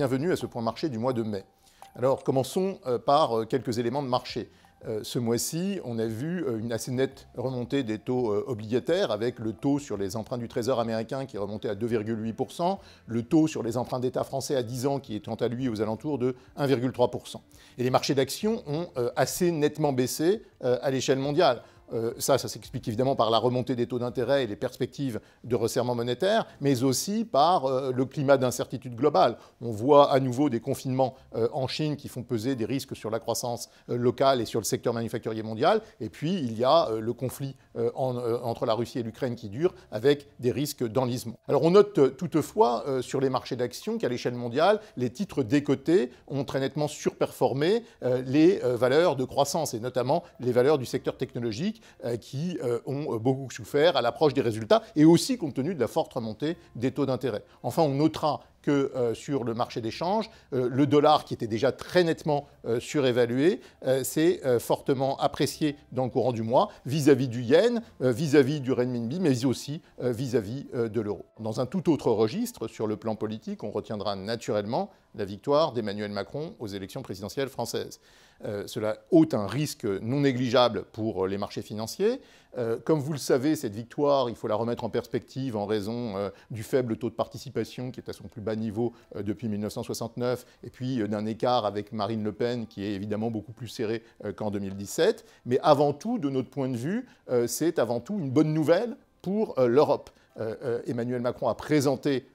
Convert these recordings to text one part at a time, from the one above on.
bienvenue à ce point marché du mois de mai. Alors commençons par quelques éléments de marché. Ce mois-ci, on a vu une assez nette remontée des taux obligataires avec le taux sur les emprunts du Trésor américain qui est remonté à 2,8%, le taux sur les emprunts d'État français à 10 ans qui est quant à lui aux alentours de 1,3%. Et les marchés d'actions ont assez nettement baissé à l'échelle mondiale. Ça s'explique évidemment par la remontée des taux d'intérêt et les perspectives de resserrement monétaire, mais aussi par le climat d'incertitude globale. On voit à nouveau des confinements en Chine qui font peser des risques sur la croissance locale et sur le secteur manufacturier mondial. Et puis, il y a le conflit entre la Russie et l'Ukraine qui dure, avec des risques d'enlisement. Alors, on note toutefois sur les marchés d'actions qu'à l'échelle mondiale, les titres décotés ont très nettement surperformé les valeurs de croissance, et notamment les valeurs du secteur technologique, qui ont beaucoup souffert à l'approche des résultats et aussi compte tenu de la forte remontée des taux d'intérêt. Enfin, on notera que sur le marché des changes, le dollar, qui était déjà très nettement surévalué, s'est fortement apprécié dans le courant du mois vis-à-vis du yen, vis-à-vis du renminbi, mais aussi vis-à-vis de l'euro. Dans un tout autre registre, sur le plan politique, on retiendra naturellement la victoire d'Emmanuel Macron aux élections présidentielles françaises. Cela ôte un risque non négligeable pour les marchés financiers. Comme vous le savez, cette victoire, il faut la remettre en perspective en raison du faible taux de participation qui est à son plus bas niveau depuis 1969, et puis d'un écart avec Marine Le Pen qui est évidemment beaucoup plus serré qu'en 2017. Mais avant tout, de notre point de vue, c'est avant tout une bonne nouvelle pour l'Europe. Emmanuel Macron a présenté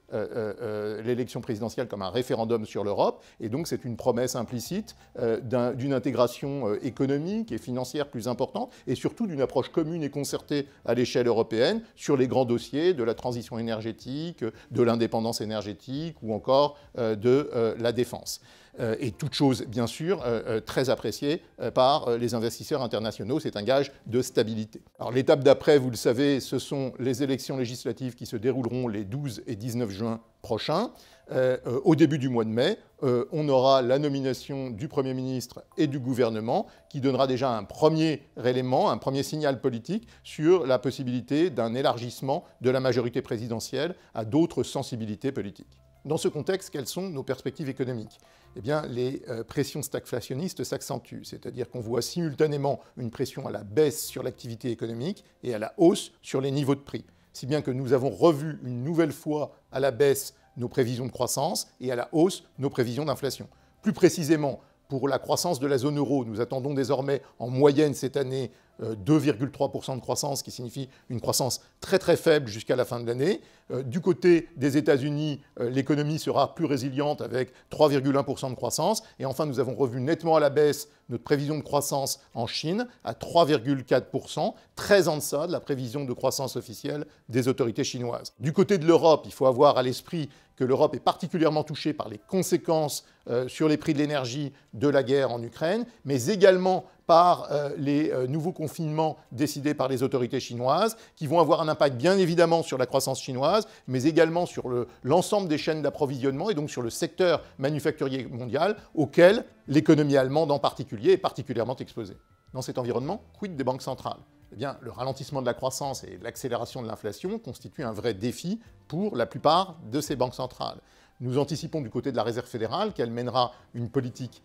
l'élection présidentielle comme un référendum sur l'Europe, et donc c'est une promesse implicite d'une intégration économique et financière plus importante, et surtout d'une approche commune et concertée à l'échelle européenne sur les grands dossiers de la transition énergétique, de l'indépendance énergétique ou encore de la défense. Et toute chose, bien sûr, très appréciée par les investisseurs internationaux. C'est un gage de stabilité. Alors l'étape d'après, vous le savez, ce sont les élections législatives qui se dérouleront les 12 et 19 juin prochains. Au début du mois de mai, on aura la nomination du Premier ministre et du gouvernement qui donnera déjà un premier élément, un premier signal politique sur la possibilité d'un élargissement de la majorité présidentielle à d'autres sensibilités politiques. Dans ce contexte, quelles sont nos perspectives économiques ? Eh bien, les pressions stagflationnistes s'accentuent, c'est-à-dire qu'on voit simultanément une pression à la baisse sur l'activité économique et à la hausse sur les niveaux de prix. Si bien que nous avons revu une nouvelle fois à la baisse nos prévisions de croissance et à la hausse nos prévisions d'inflation. Plus précisément, pour la croissance de la zone euro, nous attendons désormais en moyenne cette année 2,3% de croissance, qui signifie une croissance très très faible jusqu'à la fin de l'année. Du côté des États-Unis, l'économie sera plus résiliente avec 3,1% de croissance. Et enfin, nous avons revu nettement à la baisse notre prévision de croissance en Chine à 3,4%, très en deçà de la prévision de croissance officielle des autorités chinoises. Du côté de l'Europe, il faut avoir à l'esprit que l'Europe est particulièrement touchée par les conséquences sur les prix de l'énergie de la guerre en Ukraine, mais également par les nouveaux confinements décidés par les autorités chinoises, qui vont avoir un impact bien évidemment sur la croissance chinoise, mais également sur l'ensemble des chaînes d'approvisionnement et donc sur le secteur manufacturier mondial, auquel l'économie allemande en particulier est particulièrement exposée. Dans cet environnement, quid des banques centrales ? Eh bien, le ralentissement de la croissance et l'accélération de l'inflation constituent un vrai défi pour la plupart de ces banques centrales. Nous anticipons du côté de la Réserve fédérale qu'elle mènera une politique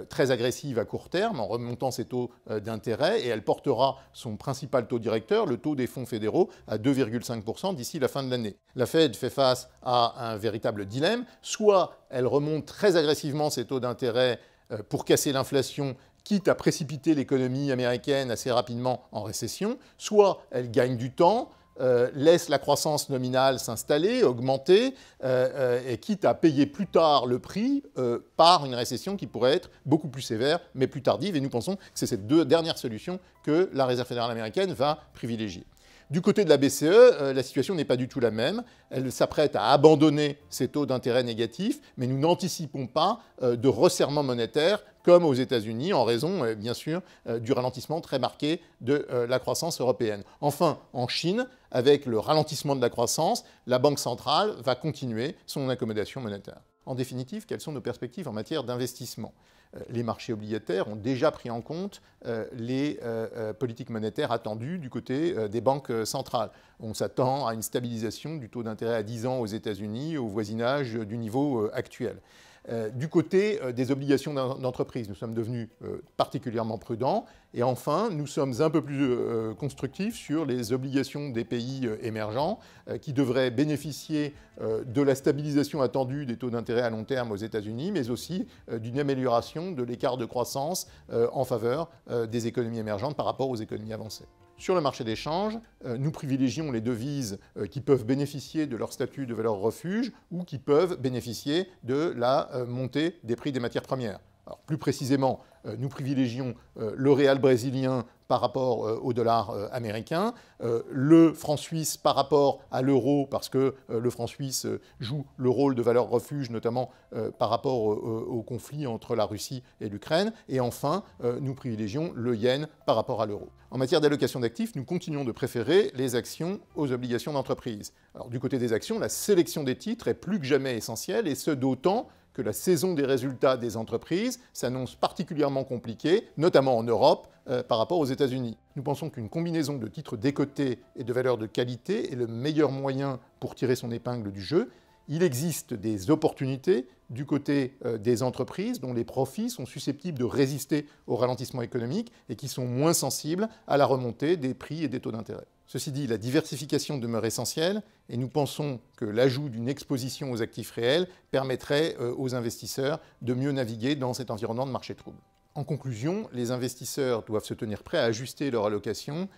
très agressive à court terme en remontant ses taux d'intérêt, et elle portera son principal taux directeur, le taux des fonds fédéraux, à 2,5% d'ici la fin de l'année. La Fed fait face à un véritable dilemme. Soit elle remonte très agressivement ses taux d'intérêt pour casser l'inflation, quitte à précipiter l'économie américaine assez rapidement en récession, soit elle gagne du temps, laisse la croissance nominale s'installer, augmenter, et quitte à payer plus tard le prix par une récession qui pourrait être beaucoup plus sévère, mais plus tardive. Et nous pensons que c'est ces deux dernières solutions que la Réserve fédérale américaine va privilégier. Du côté de la BCE, la situation n'est pas du tout la même. Elle s'apprête à abandonner ses taux d'intérêt négatifs, mais nous n'anticipons pas de resserrement monétaire comme aux États-Unis, en raison, bien sûr, du ralentissement très marqué de la croissance européenne. Enfin, en Chine, avec le ralentissement de la croissance, la Banque centrale va continuer son accommodation monétaire. En définitive, quelles sont nos perspectives en matière d'investissement ? Les marchés obligataires ont déjà pris en compte les politiques monétaires attendues du côté des banques centrales. On s'attend à une stabilisation du taux d'intérêt à 10 ans aux États-Unis au voisinage du niveau actuel. Du côté des obligations d'entreprise, nous sommes devenus particulièrement prudents. Et enfin, nous sommes un peu plus constructifs sur les obligations des pays émergents qui devraient bénéficier de la stabilisation attendue des taux d'intérêt à long terme aux États-Unis, mais aussi d'une amélioration de l'écart de croissance en faveur des économies émergentes par rapport aux économies avancées. Sur le marché des changes, nous privilégions les devises qui peuvent bénéficier de leur statut de valeur refuge ou qui peuvent bénéficier de la montée des prix des matières premières. Alors, plus précisément, nous privilégions le réal brésilien par rapport au dollar américain, le franc suisse par rapport à l'euro, parce que le franc suisse joue le rôle de valeur refuge, notamment par rapport au conflit entre la Russie et l'Ukraine, et enfin, nous privilégions le yen par rapport à l'euro. En matière d'allocation d'actifs, nous continuons de préférer les actions aux obligations d'entreprise. Alors, du côté des actions, la sélection des titres est plus que jamais essentielle, et ce d'autant que la saison des résultats des entreprises s'annonce particulièrement compliquée, notamment en Europe, par rapport aux États-Unis. Nous pensons qu'une combinaison de titres décotés et de valeurs de qualité est le meilleur moyen pour tirer son épingle du jeu. Il existe des opportunités du côté des entreprises dont les profits sont susceptibles de résister au ralentissement économique et qui sont moins sensibles à la remontée des prix et des taux d'intérêt. Ceci dit, la diversification demeure essentielle et nous pensons que l'ajout d'une exposition aux actifs réels permettrait aux investisseurs de mieux naviguer dans cet environnement de marché trouble. En conclusion, les investisseurs doivent se tenir prêts à ajuster leur allocation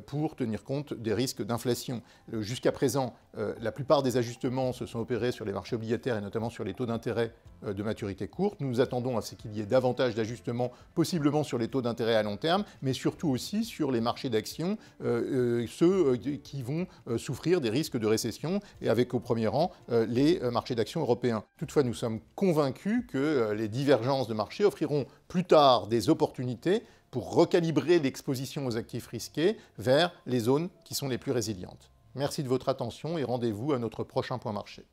pour tenir compte des risques d'inflation. Jusqu'à présent, la plupart des ajustements se sont opérés sur les marchés obligataires et notamment sur les taux d'intérêt de maturité courte. Nous attendons à ce qu'il y ait davantage d'ajustements, possiblement sur les taux d'intérêt à long terme, mais surtout aussi sur les marchés d'actions, ceux qui vont souffrir des risques de récession, et avec au premier rang les marchés d'actions européens. Toutefois, nous sommes convaincus que les divergences de marché offriront plus tard des opportunités pour recalibrer l'exposition aux actifs risqués vers les zones qui sont les plus résilientes. Merci de votre attention et rendez-vous à notre prochain point marché.